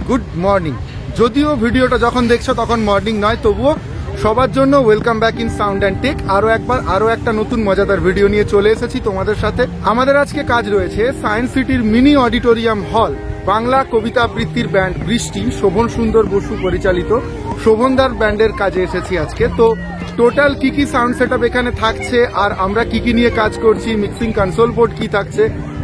Good morning. যদিও ভিডিওটা যখন দেখছো তখন মর্নিং নয়, তবুও সবার জন্য welcome back in Sound and Tech. আরো একটা নতুন মজাদার ভিডিও নিয়ে চলে এসেছি তোমাদের সাথে। আমাদের আজকে কাজ রয়েছে সায়েন্স সিটির মিনি অডিটোরিয়াম হল। বাংলা কবিতা আবৃত্তির ব্যান্ড বৃষ্টি, শোভন সুন্দর বসু পরিচালিত শোভনদার ব্যান্ডের কাজে এসেছি আজকে। তো টোটাল কি কি সাউন্ড সেটআপ এখানে থাকছে আর আমরা কি কি নিয়ে কাজ করছি, মিক্সিং কনসোল বোর্ড কি থাকছে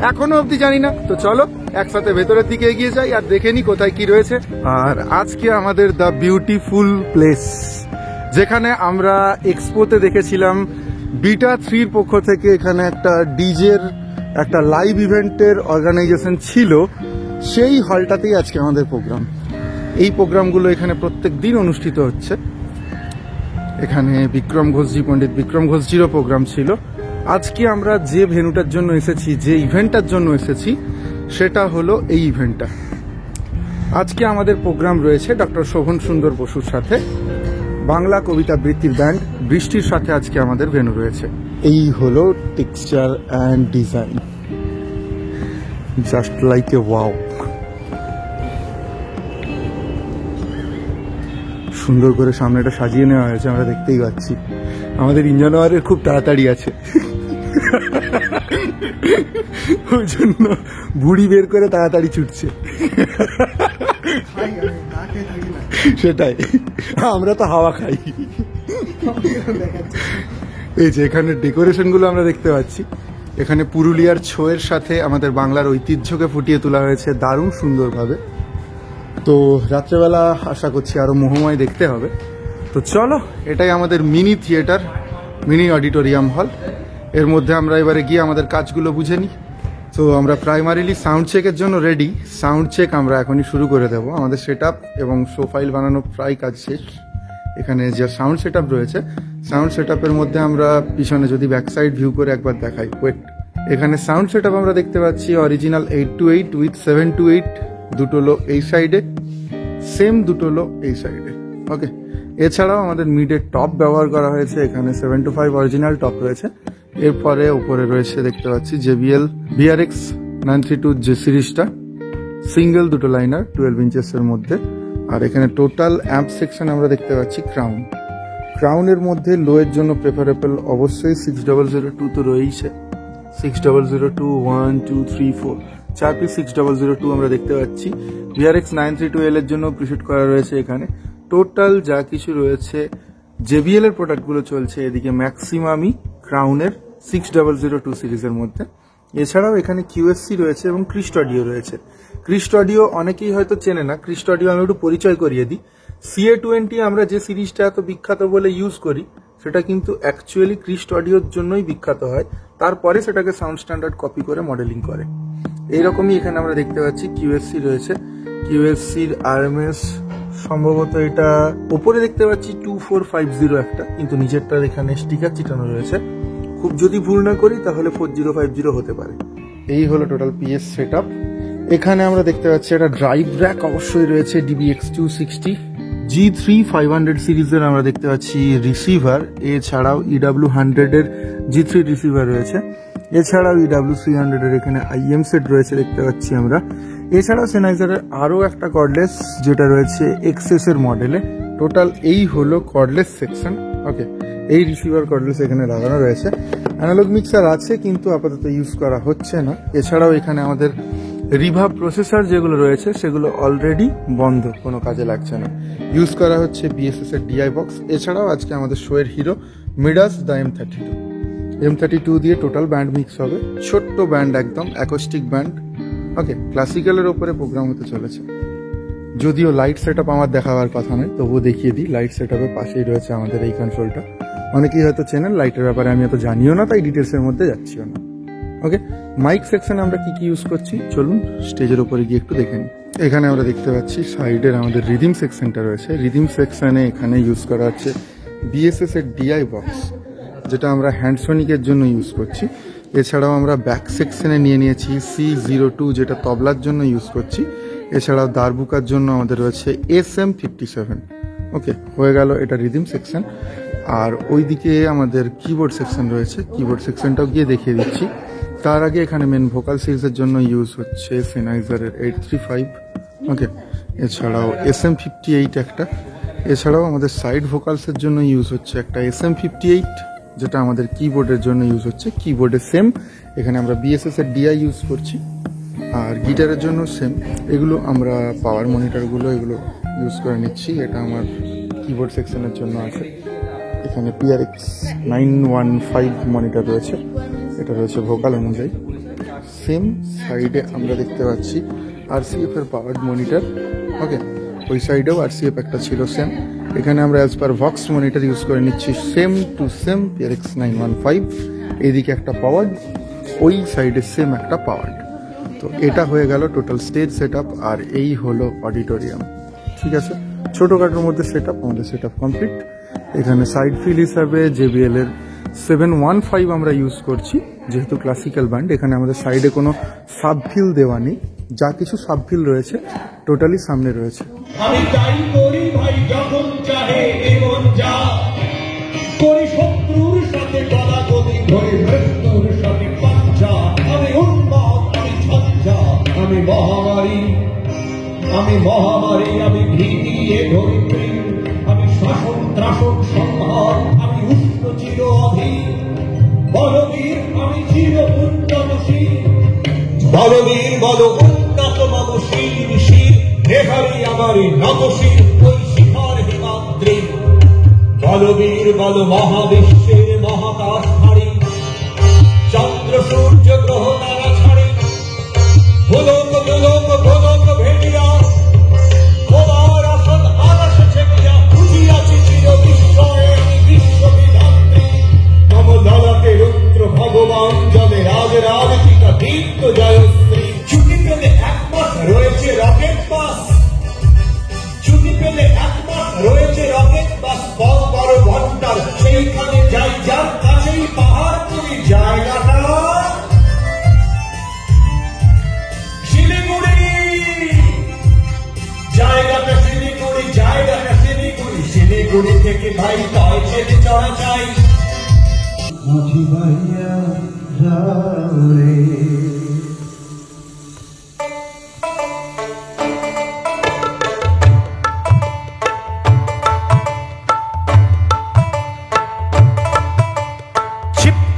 এখনো অবধি জানি না। তো চলো একসাথে ভেতরের দিকে এগিয়ে যাই আর দেখে নি কোথায় কি রয়েছে। আর আজকে আমাদের দ্য বিউটিফুল প্লেস, যেখানে আমরা এক্সপোতে দেখেছিলাম বিটা 3 এর পক্ষ থেকে এখানে একটা ডিজের একটা লাইভ ইভেন্টের অর্গানাইজেশন ছিল, সেই হলটাতেই আজকে আমাদের প্রোগ্রাম। এই প্রোগ্রামগুলো এখানে প্রত্যেক দিন অনুষ্ঠিত হচ্ছে। এখানে পণ্ডিত বিক্রম ঘোষজিরও প্রোগ্রাম ছিল। আজকে আমরা যে ভেন্যুটার জন্য এসেছি, যে ইভেন্টটার জন্য এসেছি, সেটা হলো এই ইভেন্টটা। আজকে আমাদের প্রোগ্রাম রয়েছে ডক্টর শোভন সুন্দর বসুর সাথে, বাংলা কবিতা আবৃত্তির ব্যান্ড বৃষ্টির সাথে আজকে আমাদের ভেন্যু রয়েছে। এই হলো texture and design, just like a wow. সুন্দর করে সামনেটা সাজিয়ে নেওয়া হয়েছে, আমরা দেখতেই পাচ্ছি। আমাদের ইঞ্জিনিয়ারের খুব তাড়াতাড়ি আছে, ওই জন্য বুড়ি বের করে তাড়াতাড়ি ছুটছে। সেটাই, আমরা তো হাওয়া খাই। এই যে এখানে ডেকোরেশন গুলো আমরা দেখতে পাচ্ছি, এখানে পুরুলিয়ার ছোঁয়ের সাথে আমাদের বাংলার ঐতিহ্যকে ফুটিয়ে তোলা হয়েছে দারুণ সুন্দরভাবে। তো রাত্রেবেলা আশা করছি আরো মোহময় দেখতে হবে। তো চলো, এটাই আমাদের মিনি থিয়েটার, মিনি অডিটোরিয়াম হল। এর মধ্যে আমরা এবারে গিয়ে আমাদের কাজগুলো বুঝে নিই। তো আমরা প্রাইমারিলি সাউন্ড চেকের জন্য রেডি। সাউন্ড চেক আমরা এখনই শুরু করে দেব। আমাদের সেটআপ এবং শো ফাইল বানানো প্রায় কাজ শেষ। এখানে যে সাউন্ড সেটআপ রয়েছে, সাউন্ড সেটআপের মধ্যে আমরা পিছনে যদি ব্যাক সাইড ভিউ করে একবার দেখাই, ওয়েট, এখানে সাউন্ড সেটআপ আমরা দেখতে পাচ্ছি অরিজিনাল 828 উইথ 728 দুটো লো এই সাইডে, সেম দুটো লো এই সাইডে। ওকে, এছাড়াও আমাদের মিডের টপ ব্যবহার করা হয়েছে। এখানে 725 অরিজিনাল টপ রয়েছে। এরপরে উপরে রয়েছে দেখতে পাচ্ছি JBL VRX 932 যে সিরিজটা, সিঙ্গেল দুটো লাইনার 12 ইঞ্চেসের মধ্যে। আর এখানে টোটাল অ্যাম্প সেকশন আমরা দেখতে পাচ্ছি ক্রাউনের মধ্যে লো এর জন্য প্রেফারেবল অবশ্যই 6002 তো রয়েছে। 6002 1 2 3 4 4 পিস 6002 আমরা দেখতে পাচ্ছি। VRX 932L এর জন্য প্রিসেট করা রয়েছে এখানে। টোটাল যা কিছু রয়েছে JBL এর প্রোডাক্টগুলো চলছে এদিকে ম্যাক্সিমামই ক্রাউনের 6002 সিরিজের মধ্যে। এছাড়াও এখানে QSC রয়েছে এবং ক্রিস্ট অডিও রয়েছে। ক্রিস্ট অডিও অনেকেই হয়তো চেনে না, ক্রিস্ট অডিও আমি একটু পরিচয় করিয়ে দিই। CA20 আমরা যে সিরিজটা এত বিখ্যাত বলে ইউজ করি, সেটা কিন্তু অ্যাকচুয়ালি ক্রিস্ট অডিওর জন্যই বিখ্যাত হয়। তারপরে সেটাকে সাউন্ড স্ট্যান্ডার্ড কপি করে মডেলিং করে। এইরকমই এখানে আমরা দেখতে পাচ্ছি QSC রয়েছে। QSCর RMS সম্ভবত এটা ওপরে দেখতে পাচ্ছি 2450 একটা, কিন্তু নিচেরটার এখানে স্টিকার চিটানো রয়েছে। খুব যদি ভুল না করি তাহলে 4050 হতে পারে। এই হলো টোটাল PS সেটআপ। এখানে আমরা দেখতে পাচ্ছি একটা ড্রাইভ র্যাক অবশ্যই রয়েছে DBX 260 G3 500 সিরিজের আমরা দেখতে পাচ্ছি রিসিভার। এছাড়াও EW100 এর G3 রিসিভার রয়েছে। এছাড়াও EW300 এর এখানে IM সেট রয়েছে দেখতে পাচ্ছি আমরা। এছাড়াও সেনাইজারের আরো একটা কর্ডলেস যেটা রয়েছে XS এর মডেলে। টোটাল এই হলো কর্ডলেস সেকশন। ওকে, এই রিসিভার কর্ডলেস এখানে লাগানো রয়েছে। অ্যানালগ মিক্সার আছে কিন্তু আপাতত ইউজ করা হচ্ছে না। এছাড়াও এখানে আমাদের রিভার্ব প্রসেসর যেগুলো রয়েছে সেগুলো অলরেডি বন্ধ, কোনো কাজে লাগছে না। ইউজ করা হচ্ছে BSS এর DI বক্স। এছাড়াও আজকে আমাদের শোয়ের হিরো মিডাস দ্য M32 দিয়ে টোটাল ব্যান্ড মিক্স হবে। ছোট্ট ব্যান্ড, একদম অ্যাকোস্টিক ব্যান্ড। ওকে, ক্লাসিক্যালের ওপরে প্রোগ্রাম হতে চলেছে। যদিও লাইট সেটআপ আমার দেখাবার কথা নয়, তবুও দেখিয়ে দিই। লাইট সেটআপের পাশেই রয়েছে আমাদের এই কনসোলটা। অনেকেই হয়তো চেনেন, লাইটের ব্যাপারে আমি এত জানিও না, তাই ডিটেলসের মধ্যে যাচ্ছিও না। ওকে, মাইক সেকশনে আমরা কি কি ইউজ করছি চলুন স্টেজের উপরে গিয়ে একটু দেখে নিই। এখানে আমরা দেখতে পাচ্ছি সাইডের আমাদের রিদিম সেকশনটা রয়েছে। রিদিম সেকশনে এখানে ইউজ করা হচ্ছে BSS এর DI বক্স, যেটা আমরা হ্যান্ডসোনিকের জন্য ইউজ করছি। এছাড়াও আমরা ব্যাক সেকশনে নিয়ে নিয়েছি C02 যেটা তবলার জন্য ইউজ করছি। এছাড়াও দারবুকার জন্য আমাদের রয়েছে SM57। ওকে, হয়ে গেল এটা রিদিম সেকশন। আর ওইদিকে আমাদের কিবোর্ড সেকশন রয়েছে, কিবোর্ড সেকশনটাও গিয়ে দেখিয়ে দিচ্ছি। তার আগে এখানে মেন ভোকাল সিরিজের জন্য ইউজ হচ্ছে সেনাইজারের 835। ওকে, এছাড়াও SM58 একটা, এছাড়াও আমাদের সাইড ভোকালসের জন্য ইউজ হচ্ছে একটা SM58, যেটা আমাদের কিবোর্ডের জন্য ইউজ হচ্ছে। কিবোর্ডে সেম, এখানে আমরা BSS এর DI ইউজ করছি, আর গিটারের জন্য সেম। এগুলো আমরা পাওয়ার মনিটরগুলো এগুলো ইউজ করে নিচ্ছি। এটা আমার কিবোর্ড সেকশনের জন্য আছে। এখানে PRX 915 মনিটর রয়েছে, এটা রয়েছে ভোকাল অনুযায়ী। সেম সাইডে আমরা দেখতে পাচ্ছি RCF এর পাওয়ার মনিটর। ওকে, ওই সাইডেও RCF একটা ছিল সেম। এখানে আমরা as per Volks monitor use করে নিচ্ছি সেম টু সেম PRX 915। এইদিকে একটা পাওয়ার্ড, ওই সাইডে সেম একটা পাওয়ার্ড। তো এটা হয়ে গেল টোটাল স্টেজ সেটআপ, আর এই হলো অডিটোরিয়াম। ঠিক আছে, ছোটখাটোর মধ্যে সেটআপ, আমাদের সেটআপ কমপ্লিট। এখানে সাইড ফিল হিসাবে JBL এর 715 আমরা ইউজ করছি, যেহেতু ক্লাসিক্যাল ব্যান্ড। এখানে আমাদের সাইডে কোনো সাবফিল দেওয়া নেই, যা কিছু সাবফিল রয়েছে টোটালি সামনে রয়েছে। আমি তাই করি ভাই, যখন চাহে এমন যা করি, শত্রুর সাথে গলাগলি ধরে, মৃত্যুর সাথে পাঞ্জা। আমি উন্মাদ, আমি ঝঞ্ঝা, আমি মহামারী, আমি মহামারী, আমি ভীতি এ ধরিত্রী, আমি শাসন ত্রাসন সংহার, আমি উষ্ণ চির অধীর বলবীর, আমি চির উন্নতশীল বলবীর, বল উন্নত মম শির শির, নেহারি আমারি নতশীল ওই শিখর হিমাদ্রি। বলবীর বল মহাবিশ্বের মহাকাশ ছাড়ি, চন্দ্র সূর্য গ্রহ তারা ছাড়ি, গোলক গোলক গোলক ভেদিয়া, তোমার আসন আকাশে ছেকিয়া, বুঝিয়াছি চির বিস্ময়ে আমি বিশ্ববিধাত্রী। মম ললাটে রুদ্র ভগবান জলে রাজ রাজটিকা দীপ্ত জয়শ্রী। ছুটি পেলে 1 মাস রয়েছে রকেট বাস, ছুটি পেলে 1 মাস রয়েছে রকেট বাস, 12 ঘন্টার সেইখানে যাই, যার কাছেই পাহাড় তুমি জায়গাটা শিলিগুড়ি, জায়গাটা শিলিগুড়ি, জায়গাটা শিলিগুড়ি। শিলিগুড়ি থেকে ভাই তয় ছেড়ে চড়া চাই। মাঝি ভাইয়া যাও রে,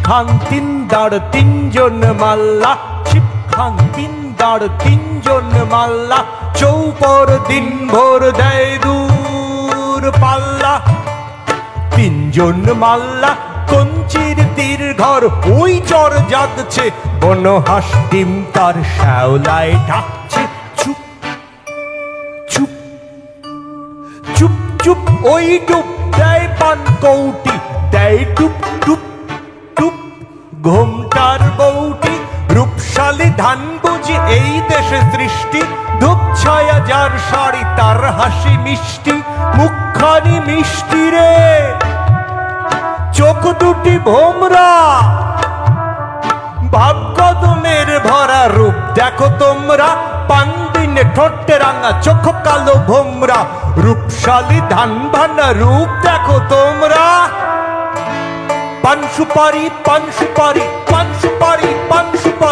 খান 3 দাঁড় 3 জন মাল্লা, ছিপ খান 3 দাঁড় 3 জন মাল্লা, চৌপর দিন ভোর দেয় দূর পাল্লা। 3 জন মাল্লা কঞ্চির তীর ঘর, ওই চর জাগছে বন হাঁস ডিম তার শ্যাওলায় ডাকছে। চুপ চুপ চুপ চুপ, ওই ডুব দেয় পান কৌটি, দেয় ডুব ডুব ডুব ঘোমটার বউটি। রূপশালী ধান বুঝি এই দেশে সৃষ্টি, ধূপ ছায়া যার শাড়ি তার হাসি মিষ্টি। মুখখানি মিষ্টি রে, চোখ দুটি ভোমরা, ভাব কদমের ভরা রূপ দেখো তোমরা। পান্দিনে ঠোঁটে রাঙা, চোখ কালো ভোমরা, রূপশালী ধান ভান্ডা রূপ দেখো তোমরা। পান সুপারি পান সুপারি পান সুপারি পান সুপারি।